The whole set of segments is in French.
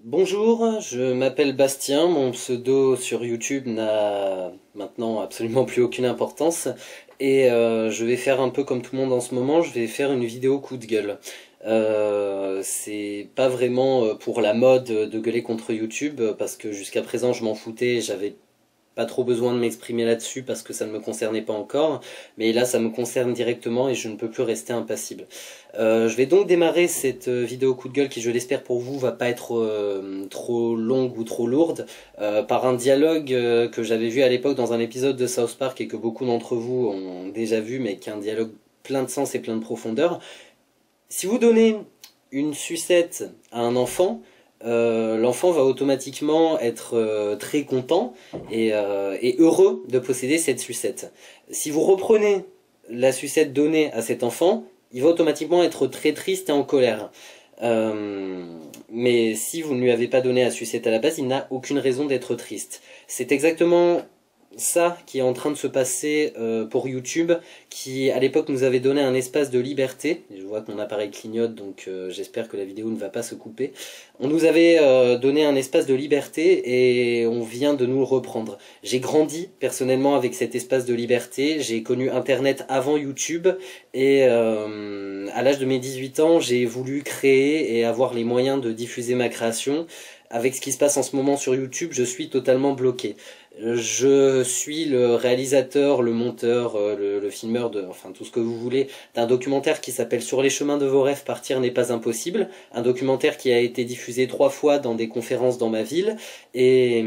Bonjour, je m'appelle Bastien, mon pseudo sur YouTube n'a maintenant absolument plus aucune importance et je vais faire un peu comme tout le monde en ce moment, je vais faire une vidéo coup de gueule. C'est pas vraiment pour la mode de gueuler contre YouTube parce que jusqu'à présent je m'en foutais, j'avais pas trop besoin de m'exprimer là-dessus parce que ça ne me concernait pas encore, mais là ça me concerne directement et je ne peux plus rester impassible. Je vais donc démarrer cette vidéo coup de gueule qui, je l'espère pour vous, va pas être trop longue ou trop lourde, par un dialogue que j'avais vu à l'époque dans un épisode de South Park et que beaucoup d'entre vous ont déjà vu, mais qui est un dialogue plein de sens et plein de profondeur. Si vous donnez une sucette à un enfant, l'enfant va automatiquement être très content et heureux de posséder cette sucette. Si vous reprenez la sucette donnée à cet enfant, il va automatiquement être très triste et en colère. Mais si vous ne lui avez pas donné la sucette à la base, il n'a aucune raison d'être triste. C'est exactement ça qui est en train de se passer pour YouTube, qui à l'époque nous avait donné un espace de liberté. Je vois que mon appareil clignote, donc j'espère que la vidéo ne va pas se couper. On nous avait donné un espace de liberté et on vient de nous le reprendre. J'ai grandi personnellement avec cet espace de liberté, j'ai connu Internet avant YouTube et à l'âge de mes 18 ans, j'ai voulu créer et avoir les moyens de diffuser ma création. Avec ce qui se passe en ce moment sur YouTube, je suis totalement bloqué. Je suis le réalisateur, le monteur, le filmeur, enfin tout ce que vous voulez, d'un documentaire qui s'appelle Sur les chemins de vos rêves, partir n'est pas impossible. Un documentaire qui a été diffusé 3 fois dans des conférences dans ma ville. Et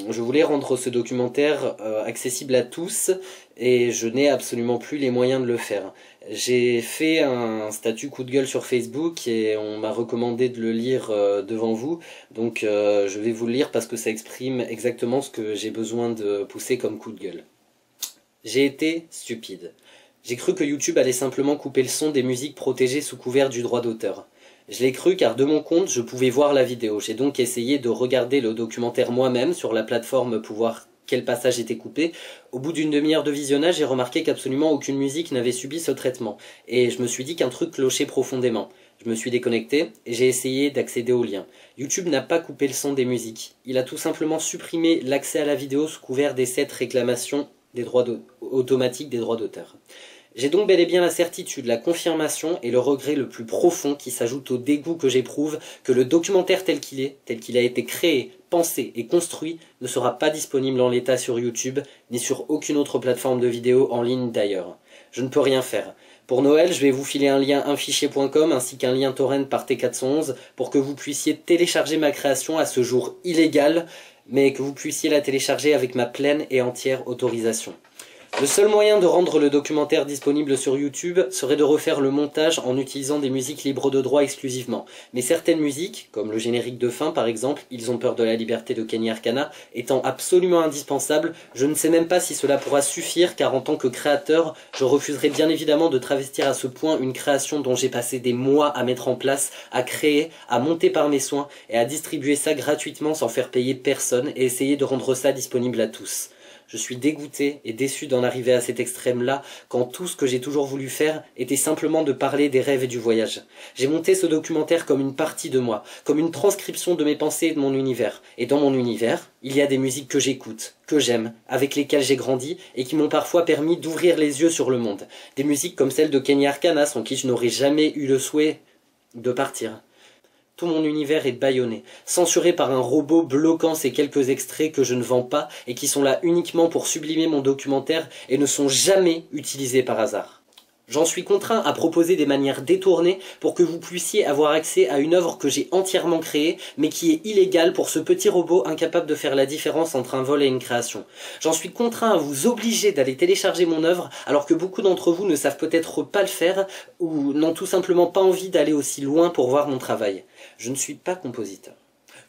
je voulais rendre ce documentaire accessible à tous et je n'ai absolument plus les moyens de le faire. J'ai fait un statut coup de gueule sur Facebook et on m'a recommandé de le lire devant vous. Donc je vais vous le lire parce que ça exprime exactement ce que j'ai besoin de pousser comme coup de gueule. J'ai été stupide. J'ai cru que YouTube allait simplement couper le son des musiques protégées sous couvert du droit d'auteur. Je l'ai cru car de mon compte, je pouvais voir la vidéo. J'ai donc essayé de regarder le documentaire moi-même sur la plateforme pour voir quel passage était coupé. Au bout d'une demi-heure de visionnage, j'ai remarqué qu'absolument aucune musique n'avait subi ce traitement. Et je me suis dit qu'un truc clochait profondément. Je me suis déconnecté et j'ai essayé d'accéder au lien. YouTube n'a pas coupé le son des musiques. Il a tout simplement supprimé l'accès à la vidéo sous couvert des 7 réclamations des droits automatiques des droits d'auteur. J'ai donc bel et bien la certitude, la confirmation et le regret le plus profond qui s'ajoute au dégoût que j'éprouve que le documentaire tel qu'il a été créé, pensé et construit, ne sera pas disponible en l'état sur YouTube, ni sur aucune autre plateforme de vidéo en ligne d'ailleurs. Je ne peux rien faire. Pour Noël, je vais vous filer un lien unfichier.com ainsi qu'un lien torrent par T411 pour que vous puissiez télécharger ma création à ce jour illégale, mais que vous puissiez la télécharger avec ma pleine et entière autorisation. Le seul moyen de rendre le documentaire disponible sur YouTube serait de refaire le montage en utilisant des musiques libres de droit exclusivement. Mais certaines musiques, comme le générique de fin par exemple, Ils ont peur de la liberté de Kenny Arcana, étant absolument indispensables, je ne sais même pas si cela pourra suffire car en tant que créateur, je refuserai bien évidemment de travestir à ce point une création dont j'ai passé des mois à mettre en place, à créer, à monter par mes soins et à distribuer ça gratuitement sans faire payer personne et essayer de rendre ça disponible à tous. Je suis dégoûté et déçu d'en arriver à cet extrême-là, quand tout ce que j'ai toujours voulu faire était simplement de parler des rêves et du voyage. J'ai monté ce documentaire comme une partie de moi, comme une transcription de mes pensées et de mon univers. Et dans mon univers, il y a des musiques que j'écoute, que j'aime, avec lesquelles j'ai grandi et qui m'ont parfois permis d'ouvrir les yeux sur le monde. Des musiques comme celle de Kenny Arcana, sans qui je n'aurais jamais eu le souhait de partir. Tout mon univers est bâillonné, censuré par un robot bloquant ces quelques extraits que je ne vends pas et qui sont là uniquement pour sublimer mon documentaire et ne sont jamais utilisés par hasard. J'en suis contraint à proposer des manières détournées pour que vous puissiez avoir accès à une œuvre que j'ai entièrement créée, mais qui est illégale pour ce petit robot incapable de faire la différence entre un vol et une création. J'en suis contraint à vous obliger d'aller télécharger mon œuvre, alors que beaucoup d'entre vous ne savent peut-être pas le faire, ou n'ont tout simplement pas envie d'aller aussi loin pour voir mon travail. Je ne suis pas compositeur.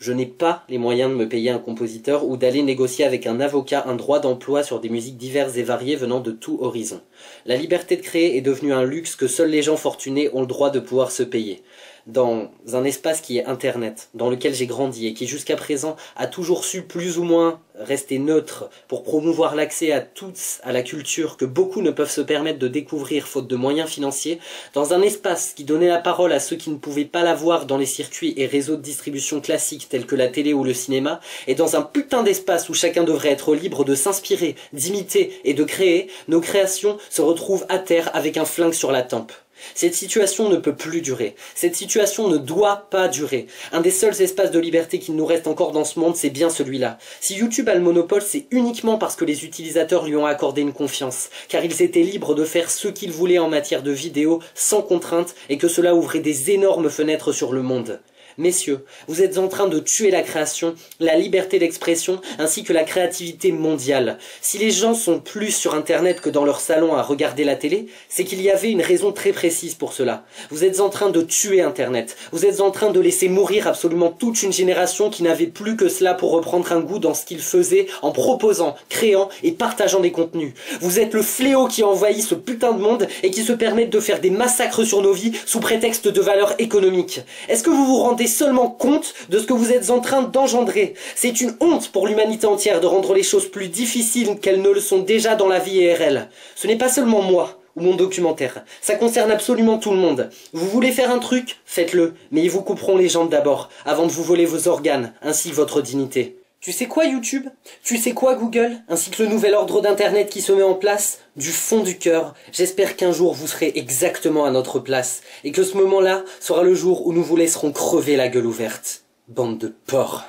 Je n'ai pas les moyens de me payer un compositeur ou d'aller négocier avec un avocat un droit d'emploi sur des musiques diverses et variées venant de tout horizon. La liberté de créer est devenue un luxe que seuls les gens fortunés ont le droit de pouvoir se payer. dans un espace qui est Internet, dans lequel j'ai grandi et qui jusqu'à présent a toujours su plus ou moins rester neutre pour promouvoir l'accès à tous à la culture que beaucoup ne peuvent se permettre de découvrir faute de moyens financiers, dans un espace qui donnait la parole à ceux qui ne pouvaient pas la voir dans les circuits et réseaux de distribution classiques tels que la télé ou le cinéma, et dans un putain d'espace où chacun devrait être libre de s'inspirer, d'imiter et de créer, nos créations se retrouvent à terre avec un flingue sur la tempe. Cette situation ne peut plus durer. Cette situation ne doit pas durer. Un des seuls espaces de liberté qu'il nous reste encore dans ce monde, c'est bien celui-là. Si YouTube a le monopole, c'est uniquement parce que les utilisateurs lui ont accordé une confiance, car ils étaient libres de faire ce qu'ils voulaient en matière de vidéo, sans contrainte, et que cela ouvrait des énormes fenêtres sur le monde. Messieurs, vous êtes en train de tuer la création, la liberté d'expression, ainsi que la créativité mondiale. Si les gens sont plus sur Internet que dans leur salon à regarder la télé, c'est qu'il y avait une raison très précise pour cela. Vous êtes en train de tuer Internet. Vous êtes en train de laisser mourir absolument toute une génération qui n'avait plus que cela pour reprendre un goût dans ce qu'ils faisaient en proposant, créant et partageant des contenus. Vous êtes le fléau qui envahit ce putain de monde et qui se permet de faire des massacres sur nos vies sous prétexte de valeurs économiques. Est-ce que vous vous rendez seulement compte de ce que vous êtes en train d'engendrer? C'est une honte pour l'humanité entière de rendre les choses plus difficiles qu'elles ne le sont déjà dans la vie IRL. Ce n'est pas seulement moi ou mon documentaire, ça concerne absolument tout le monde. Vous voulez faire un truc? Faites-le, mais ils vous couperont les jambes d'abord, avant de vous voler vos organes, ainsi que votre dignité. Tu sais quoi YouTube? Tu sais quoi Google? Ainsi que le nouvel ordre d'Internet qui se met en place? Du fond du cœur, j'espère qu'un jour vous serez exactement à notre place, et que ce moment-là sera le jour où nous vous laisserons crever la gueule ouverte. Bande de porcs.